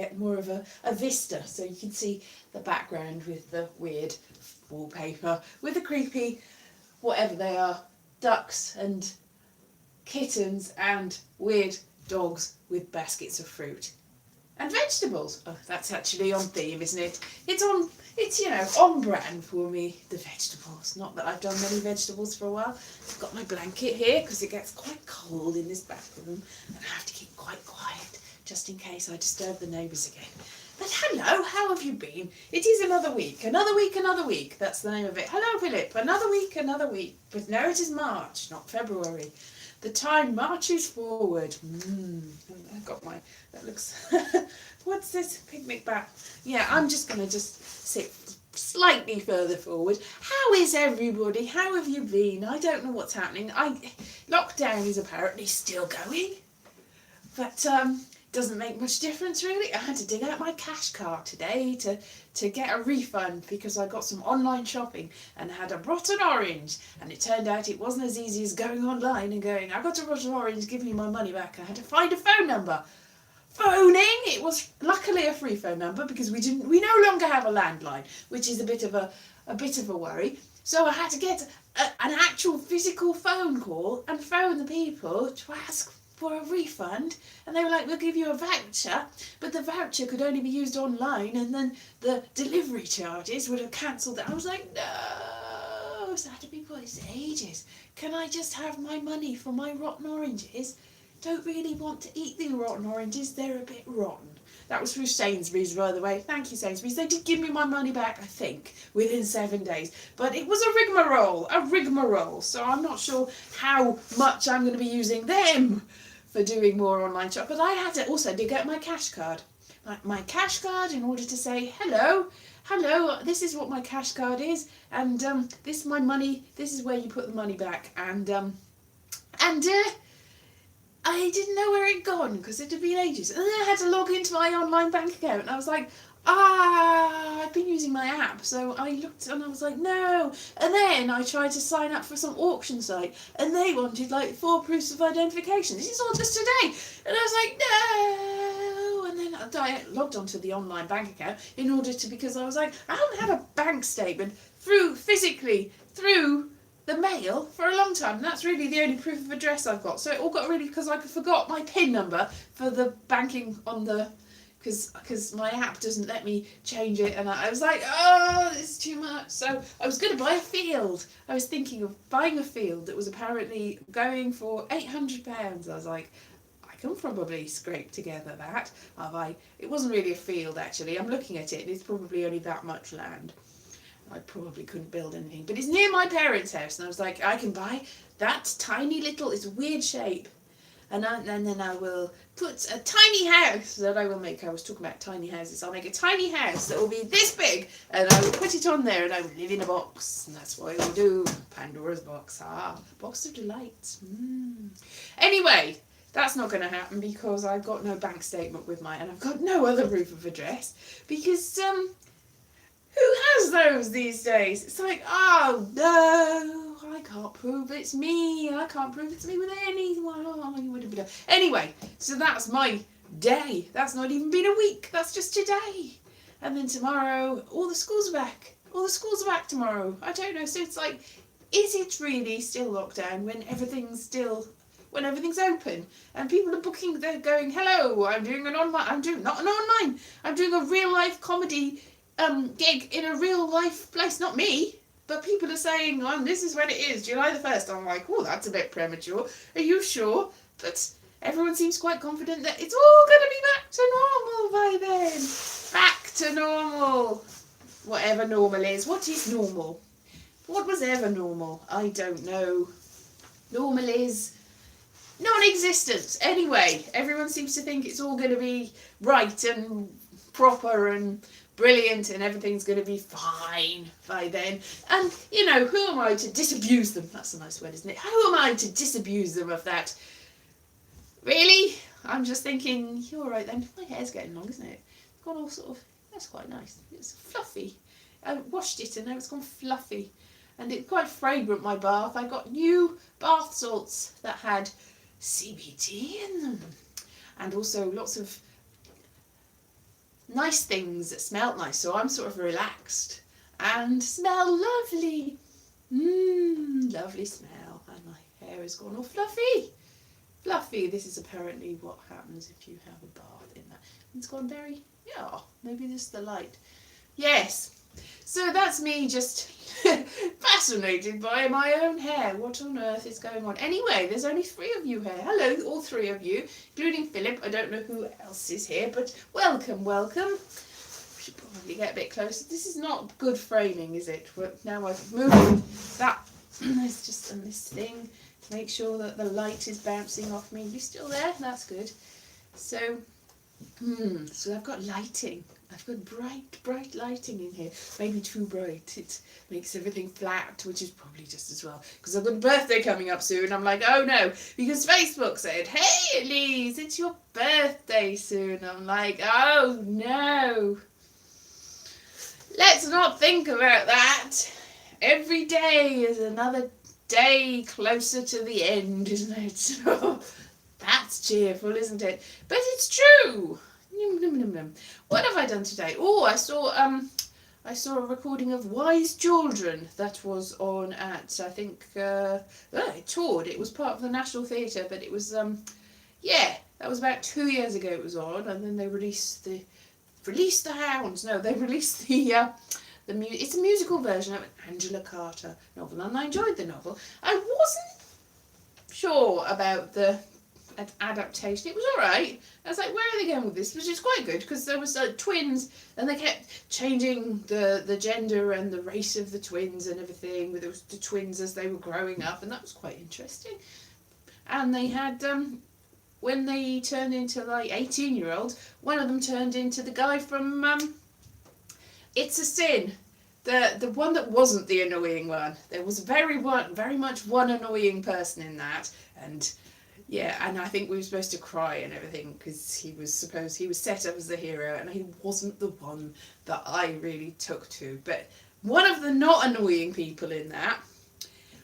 get more of a vista, so you can see the background with the weird wallpaper, with the creepy, whatever they are, ducks and kittens and weird dogs with baskets of fruit and vegetables. Oh, that's actually on theme, isn't it? It's on brand for me, the vegetables. Not that I've done many vegetables for a while. I've got my blanket here because it gets quite cold in this back room and I have to keep quite quiet just in case I disturb the neighbours again. But hello, how have you been? It is another week, another week, another week. That's the name of it. Hello, Philip. Another week, another week. But no, it is March, not February. The time marches forward. I got my, that looks, what's this? Picnic bat. Yeah, I'm just going to just sit slightly further forward. How is everybody? How have you been? I don't know what's happening. Lockdown is apparently still going. But doesn't make much difference really. I had to dig out my cash card today to get a refund because I got some online shopping and had a rotten orange, and it turned out it wasn't as easy as going online and going, I got a rotten orange, give me my money back. I had to find a phone number. Phoning, it was luckily a free phone number because we no longer have a landline, which is a bit of a worry. So I had to get an actual physical phone call and phone the people to ask for a refund, and they were like, we'll give you a voucher, but the voucher could only be used online, and then the delivery charges would have cancelled it. I was like, no, so I had to be put this ages. Can I just have my money for my rotten oranges? Don't really want to eat the rotten oranges, they're a bit rotten. That was through Sainsbury's, by the way. Thank you, Sainsbury's. They did give me my money back, I think, within 7 days. But it was a rigmarole. So I'm not sure how much I'm going to be using them for doing more online shop. But I had to also dig out my cash card. My cash card in order to say, hello, this is what my cash card is. And this is my money. This is where you put the money back. And I didn't know where it'd gone because it had been ages. And then I had to log into my online bank account and I was like, I've been using my app. So I looked and I was like, no. And then I tried to sign up for some auction site and they wanted like 4 proofs of identification. This is all just today. And I was like, no. And then I logged onto the online bank account in order to, because I was like, I haven't had a bank statement through the mail for a long time, and that's really the only proof of address I've got. So it all got really, because I forgot my PIN number for the banking on the, because my app doesn't let me change it, and I was like, oh, this is too much. So I was going to buy a field. I was thinking of buying a field that was apparently going for £800. I was like, I can probably scrape together that. It wasn't really a field actually. I'm looking at it and it's probably only that much land. I probably couldn't build anything, but it's near my parents' house, and I was like, I can buy that tiny little, it's a weird shape, and then I will put a tiny house that I will make. I was talking about tiny houses. I'll make a tiny house that will be this big, and I will put it on there, and I will live in a box, and that's what I will do. Pandora's box. Box of delights. Anyway, that's not going to happen because I've got no bank statement with and I've got no other proof of address because who has those these days? It's like, oh no, I can't prove it's me. I can't prove it's me with anyone. Anyway, so that's my day. That's not even been a week. That's just today. And then tomorrow, all the schools are back. All the schools are back tomorrow. I don't know. So it's like, is it really still lockdown when everything's open and people are booking? They're going, hello, I'm doing I'm doing a real life comedy gig in a real life place, not me, but people are saying, this is when it is, July the 1st. I'm like, oh, that's a bit premature. Are you sure? But everyone seems quite confident that it's all going to be back to normal by then. Back to normal. Whatever normal is. What is normal? What was ever normal? I don't know. Normal is non-existent. Anyway, everyone seems to think it's all going to be right and proper and brilliant and everything's going to be fine by then. And, who am I to disabuse them? That's a nice word, isn't it? Who am I to disabuse them of that? Really? I'm just thinking, you're all right then. My hair's getting long, isn't it? It's gone all sort of, that's quite nice. It's fluffy. I washed it and now it's gone fluffy. And it's quite fragrant, my bath. I got new bath salts that had CBD in them. And also lots of nice things that smelled nice. So I'm sort of relaxed and smell lovely. Lovely smell. And my hair has gone all fluffy. Fluffy. This is apparently what happens if you have a bath in that. It's gone very, maybe this is the light. Yes. So that's me just fascinated by my own hair. What on earth is going on? Anyway, there's only 3 of you here. Hello, all 3 of you, including Philip. I don't know who else is here, but welcome, welcome. We should probably get a bit closer. This is not good framing, is it? Now I've moved that. Let's just done this thing to make sure that the light is bouncing off me. You still there? That's good. So, so I've got lighting. I've got bright lighting in here. Maybe too bright. It makes everything flat, which is probably just as well. Because I've got a birthday coming up soon. I'm like, oh no. Because Facebook said, hey Elise, it's your birthday soon. I'm like, oh no. Let's not think about that. Every day is another day closer to the end, isn't it? That's cheerful, isn't it? But it's true. What have I done today? Oh, I saw a recording of Wise Children that was on at, I think, it toured. It was part of the National Theatre, but it was, that was about 2 years ago it was on, and then they released the Hounds. No, they released it's a musical version of an Angela Carter novel, and I enjoyed the novel. I wasn't sure about the adaptation. It was alright. I was like, where are they going with this? Which is quite good, because there was twins, and they kept changing the gender and the race of the twins and everything with the twins as they were growing up, and that was quite interesting. And they had when they turned into like 18-year-olds, one of them turned into the guy from It's a Sin. The one that wasn't the annoying one. There was very much one annoying person in that, and and I think we were supposed to cry and everything, because he was set up as the hero, and he wasn't the one that I really took to. But one of the not annoying people in that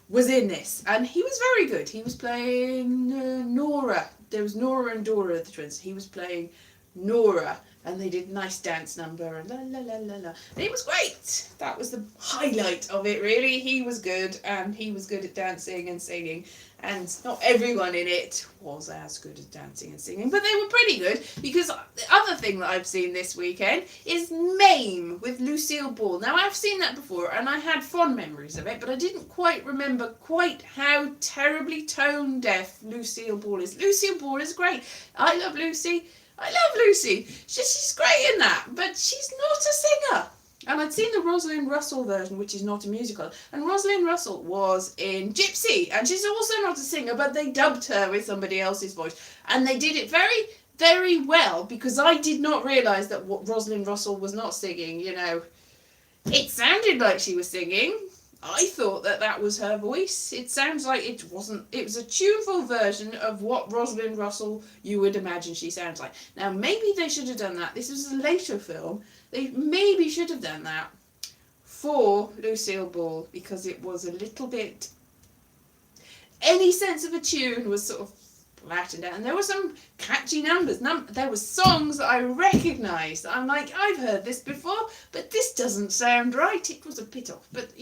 was in this, and he was very good. He was playing Nora. There was Nora and Dora, the twins. He was playing Nora, and they did a nice dance number, and la la la la la. And it was great. That was the highlight of it, really. He was good, and he was good at dancing and singing. And not everyone in it was as good at dancing and singing, but they were pretty good, because the other thing that I've seen this weekend is Mame with Lucille Ball. Now, I've seen that before, and I had fond memories of it, but I didn't quite remember how terribly tone deaf Lucille Ball is. Lucille Ball is great. I love Lucy. She's great in that, but she's not a singer. And I'd seen the Rosalind Russell version, which is not a musical, and Rosalind Russell was in Gypsy, and she's also not a singer, but they dubbed her with somebody else's voice, and they did it very, very well, because I did not realise that Rosalind Russell was not singing. It sounded like she was singing. I thought that was her voice. It sounds like it wasn't. It was a tuneful version of what Rosalind Russell you would imagine she sounds like. Now, maybe they should have done that. This was a later film. They maybe should have done that for Lucille Ball, because it was a little bit... Any sense of a tune was sort of flattened out. And there were some catchy numbers. There were songs that I recognised. I'm like, I've heard this before, but this doesn't sound right. It was a bit off. But,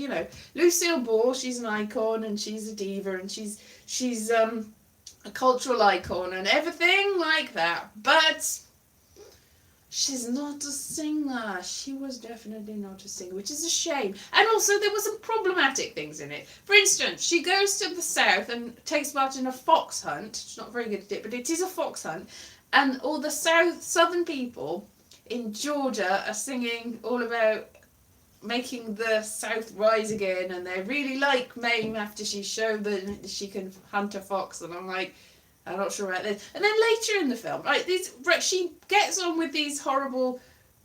Lucille Ball, she's an icon, and she's a diva, and she's a cultural icon and everything like that. But she's not a singer. She was definitely not a singer, which is a shame. And also, there were some problematic things in it. For instance, she goes to the south and takes part in a fox hunt. She's not very good at it, but it is a fox hunt. And all the southern people in Georgia are singing all about making the South rise again. And they really like Mame after she showed that she can hunt a fox. And I'm like, I'm not sure about this. And then later in the film, she gets on with these horrible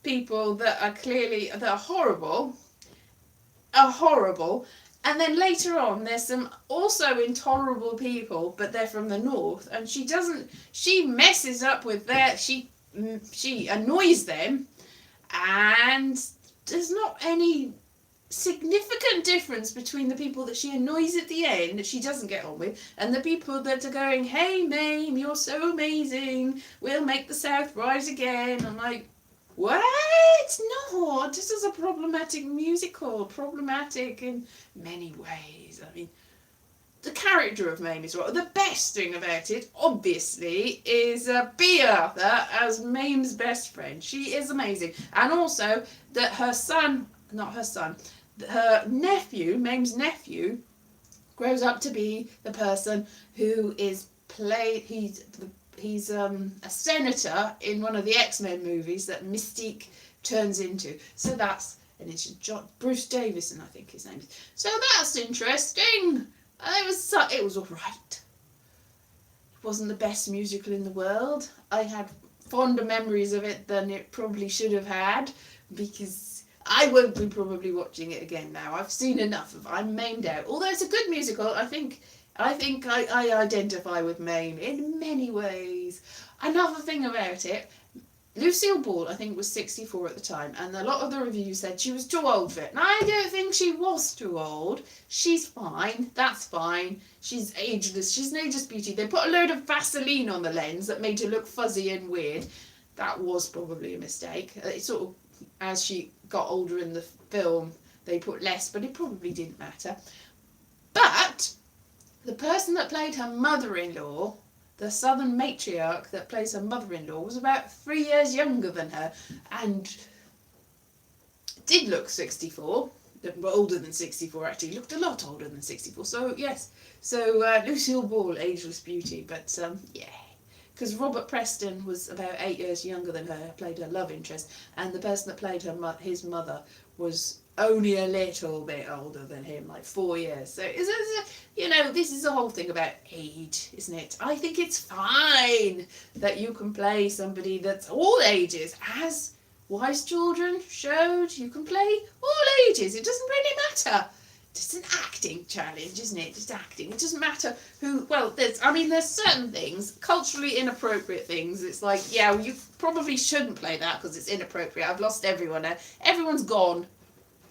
people that are horrible. And then later on, there's some also intolerable people, but they're from the north. And she messes up with she annoys them. And there's not any significant difference between the people that she annoys at the end, that she doesn't get on with, and the people that are going, hey Mame, you're so amazing, we'll make the South rise again. I'm like, Well, it's not. This is a problematic musical. Problematic in many ways. I mean, the character of Mame is right. The best thing about it, obviously, is Bea Arthur as Mame's best friend. She is amazing. And also that her son, not her son, her nephew, Mame's nephew, grows up to be the person who is he's a senator in one of the X-Men movies that Mystique turns into. So that's, and it's Bruce Davison, I think his name is. So that's interesting. It was all right. It wasn't the best musical in the world. I had fonder memories of it than it probably should have had, because I won't be probably watching it again now. I've seen enough of it. I'm Mamed out. Although it's a good musical, I think I identify with Mame in many ways. Another thing about it, Lucille Ball, I think, was 64 at the time, and a lot of the reviews said she was too old for it. And I don't think she was too old. She's fine. That's fine. She's ageless. She's an ageless beauty. They put a load of Vaseline on the lens that made her look fuzzy and weird. That was probably a mistake. It sort of, as she got older in the film, they put less, but it probably didn't matter. But the person that played her mother-in-law, the southern matriarch that plays her mother-in-law, was about 3 years younger than her and did look 64. Older than 64, actually. Looked a lot older than 64. So, yes. So, Lucille Ball, ageless beauty. But, yeah. Because Robert Preston was about 8 years younger than her, played her love interest. And the person that played his mother was only a little bit older than him, like 4 years. So, this is the whole thing about age, isn't it? I think it's fine that you can play somebody that's all ages. As Wise Children showed, you can play all ages. It doesn't really matter. It's an acting challenge, isn't it? Just acting. It doesn't matter who. Well, there's certain things, culturally inappropriate things. It's like, yeah, well, you probably shouldn't play that because it's inappropriate. I've lost everyone now. Everyone's gone.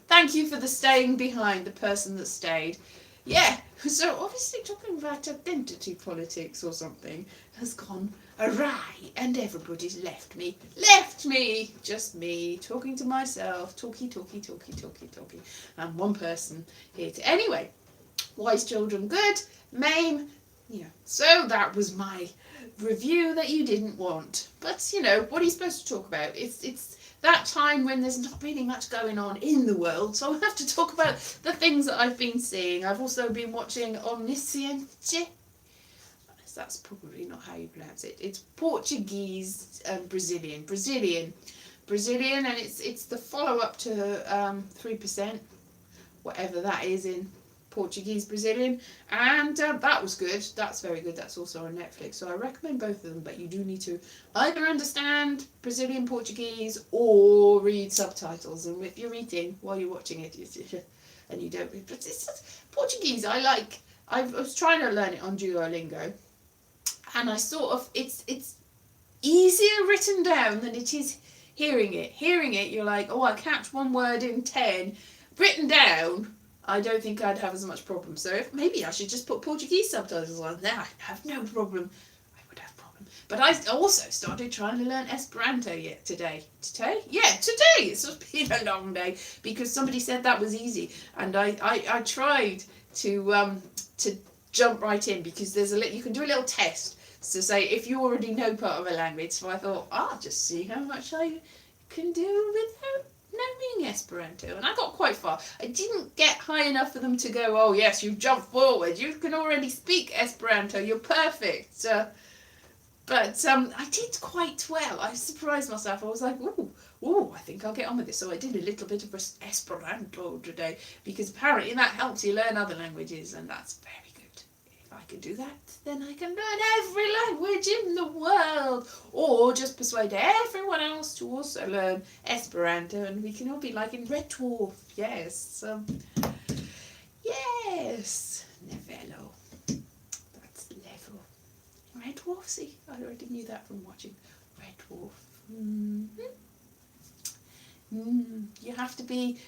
Thank you for the staying behind, the person that stayed. Yeah, so obviously talking about identity politics or something has gone awry and everybody's left me. Just me, talking to myself, talky. And one person here to... Anyway, Wise Children, good. Mame, so that was my review that you didn't want. But, what are you supposed to talk about? It's that time when there's not really much going on in the world, so I have to talk about the things that I've been seeing. I've also been watching Omnisciente. That's probably not how you pronounce it. It's Portuguese and Brazilian, and it's the follow-up to 3%, whatever that is in Portuguese Brazilian, and that was good. That's very good. That's also on Netflix, so I recommend both of them, but you do need to either understand Brazilian Portuguese or read subtitles, and if you're eating while you're watching it and you don't read, but it's just, Portuguese I was trying to learn it on Duolingo, and I sort of it's easier written down than it is hearing it. You're like, oh, I catch one word in 10. Written down, I don't think I'd have as much problem. So maybe I should just put Portuguese subtitles on. Now I'd have no problem. I would have problem. But I also started trying to learn Esperanto today. Today? Yeah, today. It's just been a long day because somebody said that was easy, and I tried to jump right in because you can do a little test to say if you already know part of a language. So I thought I'll just see how much I can do without knowing Esperanto, and I got quite far. I didn't get high enough for them to go, oh yes, you've jumped forward, you can already speak Esperanto, you're perfect. But I did quite well. I surprised myself. I was like, ooh, I think I'll get on with this. So I did a little bit of Esperanto today because apparently that helps you learn other languages, and that's very good. If I can do that, then I can learn every language in the world, or just persuade everyone else to also learn Esperanto, and we can all be like in Red Dwarf. Yes, yes, Nevello. That's level. Red Dwarf. See, I already knew that from watching Red Dwarf. You have to be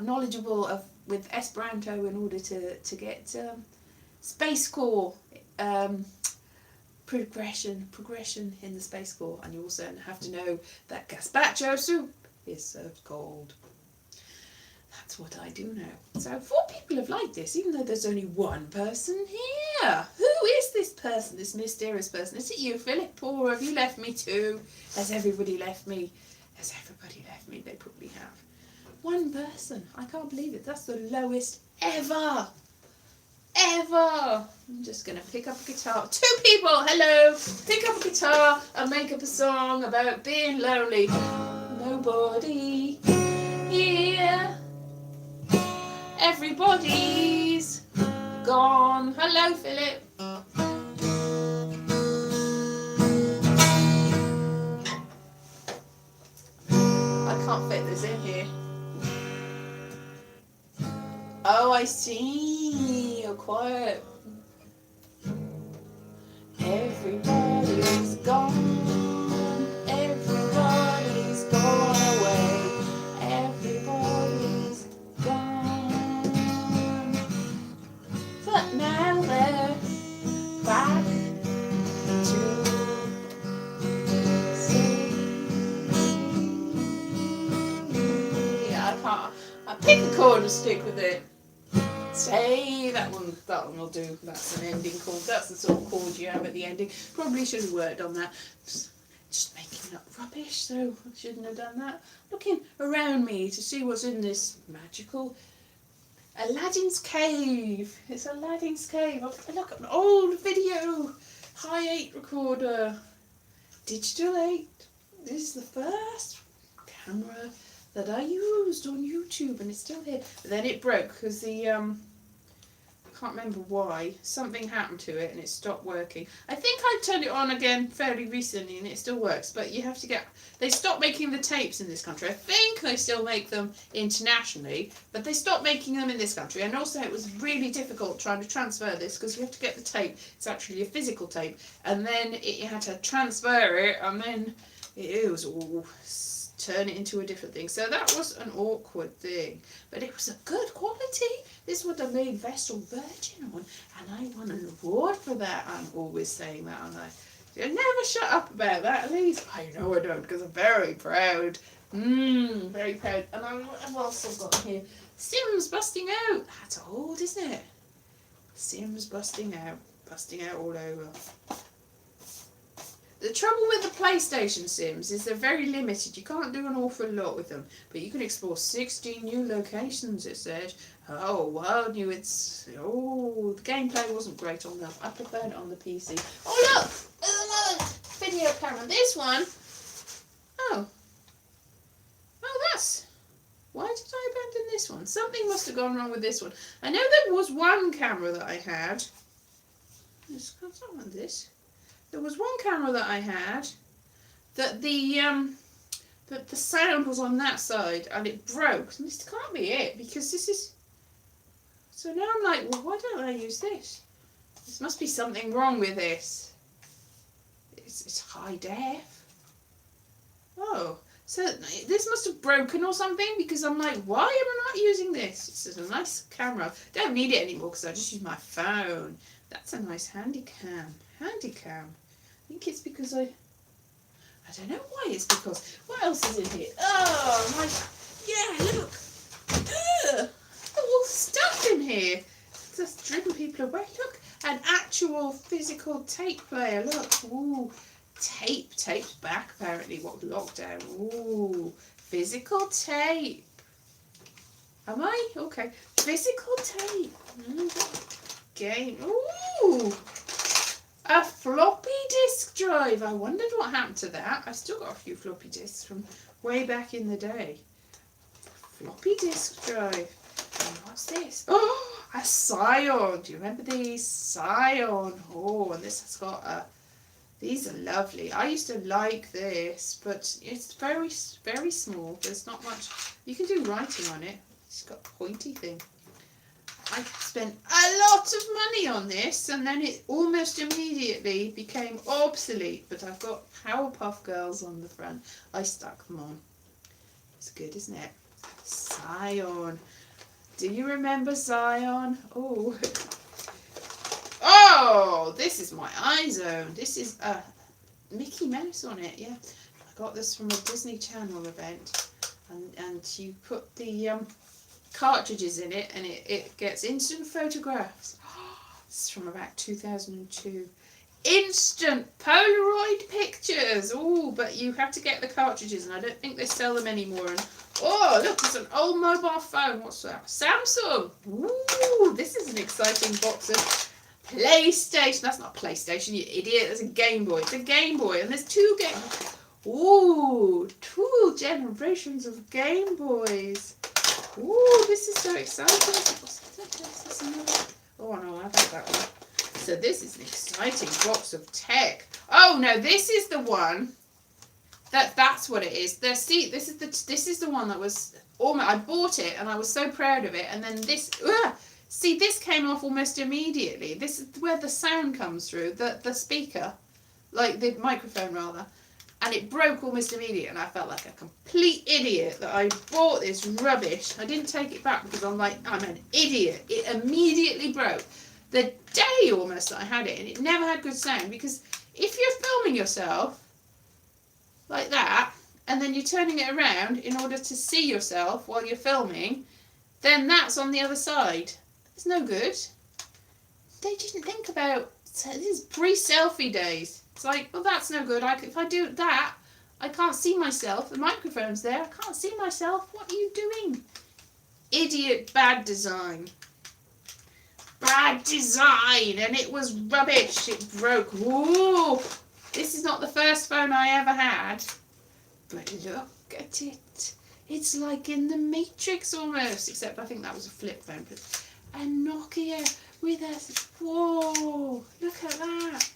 knowledgeable with Esperanto in order to get Space Corps progression in the Space Corps, and you also have to know that gazpacho soup is served cold. That's what I do know. So 4 people have liked this, even though there's only 1 person here. Who is this person, this mysterious person? Is it you, Philip, or have you left me too? Has everybody left me? Has everybody left me? They probably have. 1 person. I can't believe it. That's the lowest ever. Ever. I'm just going to pick up a guitar. 2 people, hello. Pick up a guitar and make up a song about being lonely. Nobody here. Everybody's gone. Hello, Philip. I can't fit this in here. Oh, I see. You're quiet. Everybody's gone. Everybody's gone away. Everybody's gone. But now they're back to I pick a chord and stick with it. Say that one will do. That's an ending chord. That's the sort of chord you have at the ending. Probably should have worked on that. Just making up rubbish, so I shouldn't have done that. Looking around me to see what's in this magical Aladdin's cave. It's Aladdin's cave. Look at an old video, high 8 recorder, digital 8. This is the first camera that I used on YouTube, and it's still here. But then it broke because I can't remember why. Something happened to it and it stopped working. I think I turned it on again fairly recently and it still works, but you have to get... They stopped making the tapes in this country. I think they still make them internationally, but they stopped making them in this country. And also it was really difficult trying to transfer this because you have to get the tape. It's actually a physical tape. And then you had to transfer it, and then it was all... turn it into a different thing. So that was an awkward thing, but it was a good quality. This would have made Vestal Virgin on, and I won an award for that. I'm always saying that, aren't I? You never shut up about that, Elise. I know I don't, because I'm very proud. Very proud. And I've also got here Sims busting out. That's old, isn't it? Sims busting out all over. The trouble with the PlayStation Sims is they're very limited. You can't do an awful lot with them, but you can explore 16 new locations, it says. Oh, well, the gameplay wasn't great on that. I preferred it on the PC. Oh, look! There's another video camera. This one. Oh, that's... Why did I abandon this one? Something must have gone wrong with this one. I know there was one camera that I had. It's not like this. There was one camera that I had that the sound was on that side and it broke. And this can't be it, because this is... So now I'm like, well, why don't I use this? There must be something wrong with this. It's high def. Oh, so this must have broken or something, because I'm like, why am I not using this? It's a nice camera. Don't need it anymore because I just use my phone. That's a nice handycam. Handycam. I think it's because I don't know why it's because. What else is in here? Oh, my... Yeah, look. Ugh. All stuff in here. Just driven people away. Look, an actual physical tape player. Look. Ooh. Tape's back apparently. What, lockdown? Ooh. Physical tape. Am I? Okay. Physical tape. Game. Ooh. A floppy disk drive. I wondered what happened to that. I've still got a few floppy disks from way back in the day. Floppy disk drive. And what's this? Oh, a Scion. Do you remember these? Scion. Oh, and this has got a... These are lovely. I used to like this, but it's very, very small. There's not much... You can do writing on it. It's got a pointy thing. I spent a lot of money on this, and then it almost immediately became obsolete. But I've got Powerpuff Girls on the front. I stuck them on. It's good, isn't it? Scion. Do you remember Scion? Oh. Oh, Oh, this is my iZone. This is Mickey Mouse on it. Yeah, I got this from a Disney Channel event, and you put the cartridges in it, and it gets instant photographs. This is from about 2002. Instant Polaroid pictures. Oh, but you have to get the cartridges, and I don't think they sell them anymore. And oh, look, it's an old mobile phone. What's that? Samsung. Ooh, this is an exciting box of PlayStation. That's not a PlayStation, you idiot. That's a Game Boy. It's a Game Boy, and there's two games. Ooh, 2 generations of Game Boys. Ooh, this is so exciting. Oh no, I've had that one. So this is an exciting box of tech. Oh no, this is the one. That's what it is. See, this is the one that was almost. I bought it and I was so proud of it, and then this. See, this came off almost immediately. This is where the sound comes through, the speaker, like the microphone rather, and it broke almost immediately, and I felt like a complete idiot that I bought this rubbish. I didn't take it back because I'm like, I'm an idiot. It immediately broke. The day almost that I had it, and it never had good sound, because if you're filming yourself like that and then you're turning it around in order to see yourself while you're filming, then that's on the other side. It's no good. They didn't think about this is pre-selfie days. It's like, well, that's no good. If I do that, I can't see myself. The microphone's there. I can't see myself. What are you doing? Idiot. Bad design. Bad design, and it was rubbish. It broke. Ooh, this is not the first phone I ever had, but look at it. It's like in the Matrix almost, except I think that was a flip phone. But a Nokia with a whoa! Look at that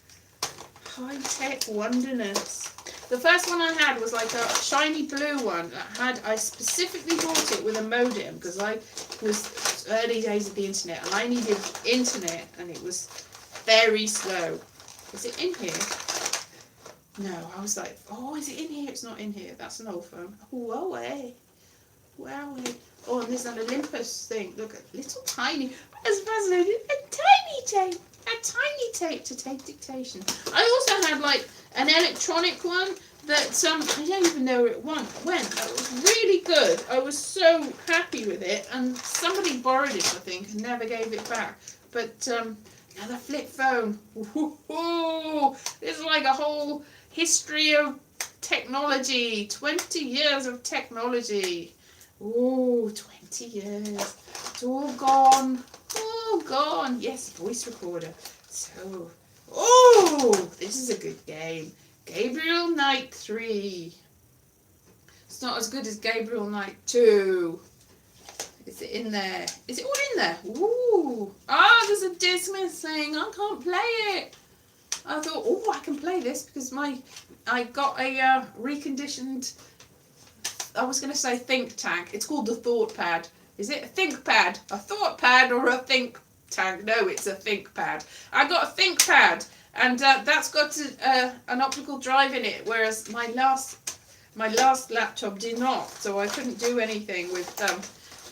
high-tech wonderness. The first one I had was like a shiny blue one I specifically bought it with a modem because I was early days of the internet and I needed internet and it was very slow. Is it in here? No, I was like, oh, is it in here? It's not in here. That's an old phone. Huawei. Huawei. Oh, and there's an Olympus thing. Look, a little tiny, as fascinating, a tiny tape. A tiny tape to take dictation. I also had like an electronic one that I don't even know where it went. That was really good. I was so happy with it, and somebody borrowed it, I think, and never gave it back. But another flip phone. Ooh, this is like a whole history of technology. 20 years of technology. Ooh, 20 years. It's all gone. All gone. Yes, voice recorder. So, oh, this is a good game. Gabriel Knight 3. It's not as good as Gabriel Knight 2. Is it in there? Is it all in there? Ooh. Ah, there's a disc missing. I can't play it. I thought, oh, I can play this because I got a reconditioned, I was going to say think tank. It's called the Thought Pad. Is it a think pad? A thought pad or a think tank? No, it's a think pad. I got a think pad, and that's got an optical drive in it, whereas my last laptop did not. So I couldn't do anything with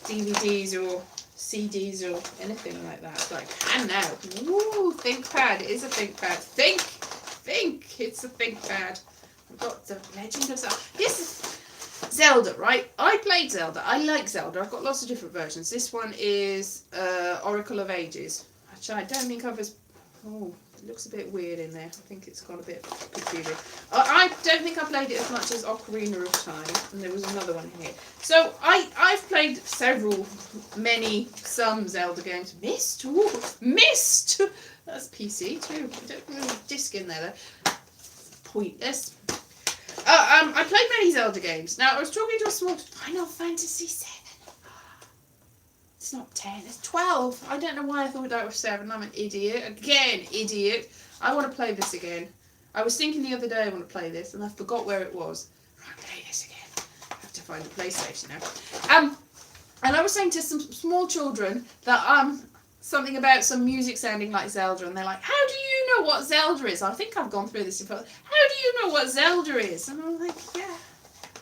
DVDs or CDs or anything like that. So I can now. Ooh, think pad. It is a think pad. Think. It's a think pad. I've got the Legend of Zelda. This is Zelda, right? I played Zelda. I like Zelda. I've got lots of different versions. This one is Oracle of Ages, which I don't think I've oh, it looks a bit weird in there. I think it's got a bit peculiar. I don't think I played it as much as Ocarina of Time, and there was another one here. So I've played some Zelda games. Myst! Ooh, Myst! That's PC too. I don't really have a disc in there though. Pointless. I played many Zelda games. Now, I was talking to a small Final Fantasy 7. It's not 10, it's 12. I don't know why I thought that was 7. I'm an idiot. Again, idiot. I want to play this again. I was thinking the other day I want to play this, and I forgot where it was. Right, play this again. I have to find the PlayStation now. And I was saying to some small children that something about some music sounding like Zelda, and they're like, how do you know what Zelda is? I think I've gone through this before. How do you know what Zelda is? And I'm like, yeah,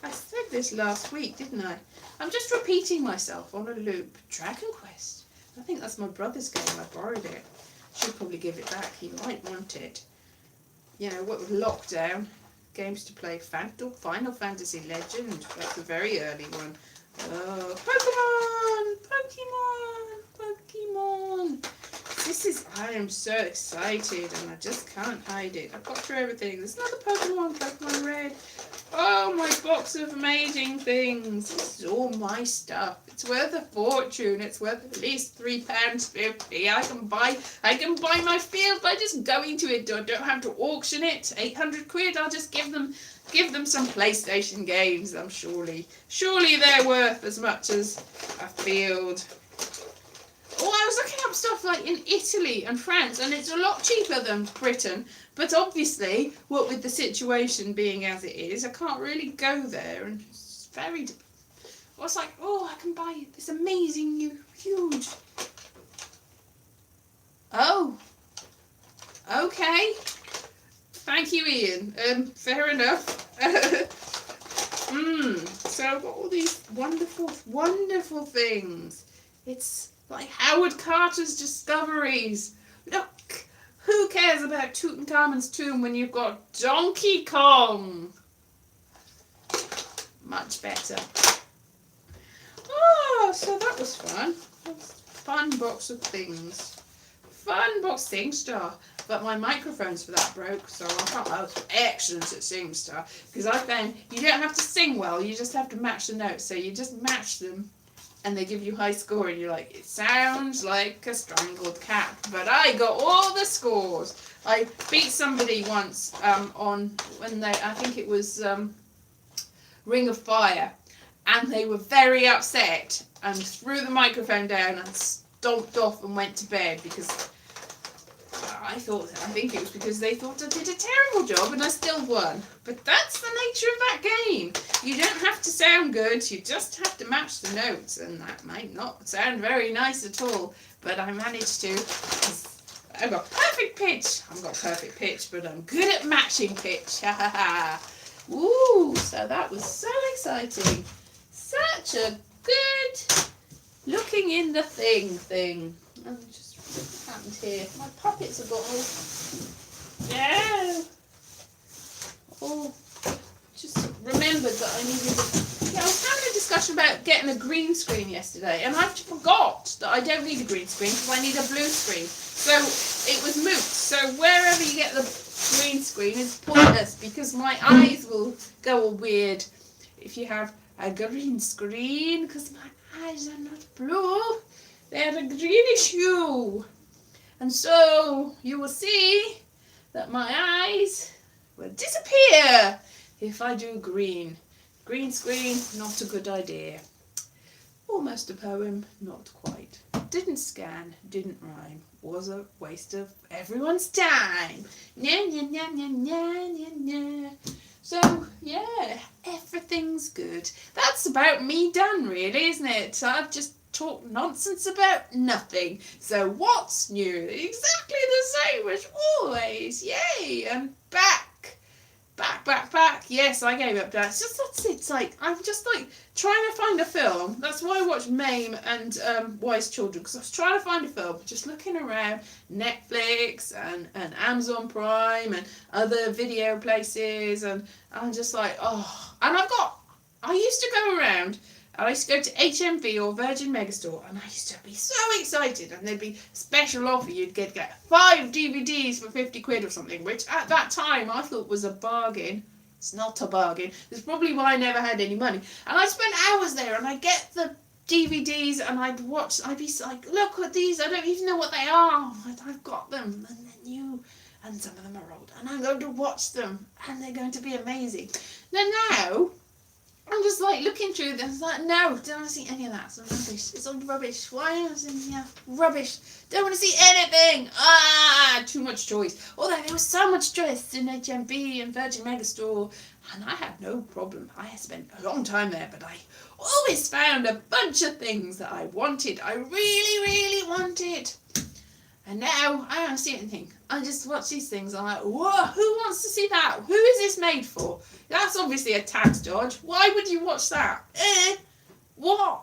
I said this last week, didn't I? I'm just repeating myself on a loop. Dragon Quest. I think that's my brother's game. I borrowed it. Should probably give it back. He might want it. You know, what with lockdown, games to play. Final Fantasy Legend. That's a very early one. Oh, Pokemon. I am so excited and I just can't hide it. I've got through everything. There's another Pokemon Red. Oh, my box of amazing things. This is all my stuff. It's worth a fortune. It's worth at least £3.50. I can buy my field by just going to it. I don't have to auction it. 800 quid. I'll just give them some PlayStation games. I'm surely they're worth as much as a field. Oh, I was looking up stuff like in Italy and France, and it's a lot cheaper than Britain. But obviously, what with the situation being as it is, I can't really go there, and it's very. I was like, oh, I can buy this amazing new huge. Oh. Okay. Thank you, Ian. Fair enough. So I've got all these wonderful things. It's like Howard Carter's discoveries. Look, who cares about Tutankhamun's tomb when you've got Donkey Kong? Much better. Oh, so that was fun. Fun box of things. Fun box SingStar. But my microphones for that broke, so I was excellent at SingStar. Because I found you don't have to sing well, you just have to match the notes. So you just match them and they give you high score and you're like, it sounds like a strangled cat. But I got all the scores. I beat somebody once I think it was Ring of Fire. And they were very upset and threw the microphone down and stomped off and went to bed because I think it was because they thought I did a terrible job and I still won. But that's the nature of that game. You don't have to sound good, you just have to match the notes, and that might not sound very nice at all, but I managed to. I've got perfect pitch. I haven't got perfect pitch, but I'm good at matching pitch. Ha ha ha. Ooh, so that was so exciting. Such a good looking in the thing. I'm just what happened here? My puppets have got all just remembered that I needed I was having a discussion about getting a green screen yesterday, and I forgot that I don't need a green screen because I need a blue screen. So it was moot. So wherever you get the green screen is pointless because my eyes will go all weird if you have a green screen, because my eyes are not blue. They're a greenish hue. And so you will see that my eyes will disappear if I do green. Green screen, not a good idea. Almost a poem, not quite. Didn't scan, didn't rhyme. Was a waste of everyone's time. Nya, nya, nya, nya, nya, nya, nya. So, yeah, everything's good. That's about me done, really, isn't it? I've just talk nonsense about nothing. So what's new? Exactly the same as always. Yay! And back. Yes, I gave up that. It's like I'm just like trying to find a film. That's why I watched Mame and Wise Children, because I was trying to find a film. Just looking around Netflix and Amazon Prime and other video places, and I'm just like, oh. And I used to go around. I used to go to HMV or Virgin Megastore, and I used to be so excited, and there'd be special offer. You'd get 5 DVDs for 50 quid or something, which at that time I thought was a bargain. It's not a bargain. That's probably why I never had any money. And I spent hours there, and I'd get the DVDs, and I'd be like, look at these, I don't even know what they are. I've got them, and they're new, and some of them are old, and I'm going to watch them, and they're going to be amazing. Now, I'm just like looking through this, like, no, don't want to see any of that. It's rubbish. It's all rubbish. Why am I saying rubbish? Don't want to see anything. Too much choice. Although there was so much choice in HMV and Virgin Megastore, and I had no problem. I had spent a long time there, but I always found a bunch of things that I wanted. I really wanted. And now I don't see anything. I just watch these things. I'm like, whoa, who wants to see that? Who is this made for? That's obviously a tax dodge. Why would you watch that? What?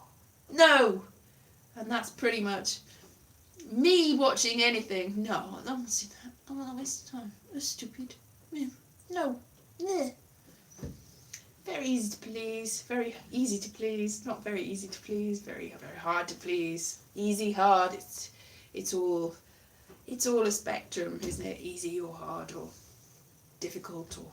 No. And that's pretty much me watching anything. No, I don't want to see that. I want to waste time. That's stupid. Yeah. No. Yeah. Very easy to please. Very easy to please. Not very easy to please. Very hard to please. Easy, hard. It's all a spectrum, isn't it? Easy or hard or difficult or.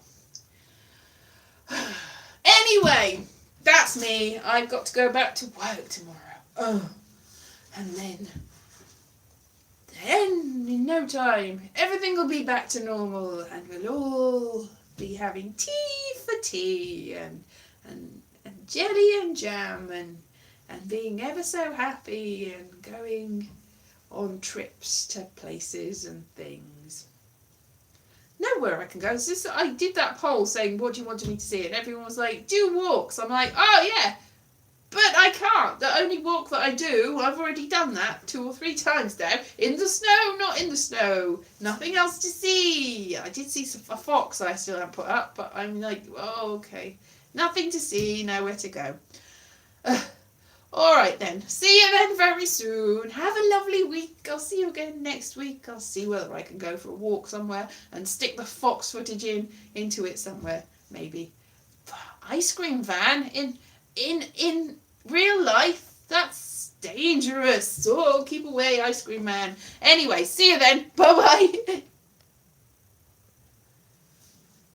Anyway, that's me. I've got to go back to work tomorrow. Oh, and then in no time, everything will be back to normal, and we'll all be having tea for tea, and jelly and jam, and being ever so happy, and going on trips to places and things. Nowhere I can go. It's just, I did that poll saying, what do you want me to see? And everyone was like, do walks. I'm like, oh yeah, but I can't. The only walk that I do, I've already done that 2 or 3 times now. In the snow, not in the snow. Nothing else to see. I did see a fox I still haven't put up, but I'm like, oh, okay. Nothing to see, nowhere to go. Alright then. See you then very soon. Have a lovely week. I'll see you again next week. I'll see whether I can go for a walk somewhere and stick the fox footage into it somewhere. Maybe. Ice cream van in real life, that's dangerous. So keep away, ice cream man. Anyway, see you then. Bye bye.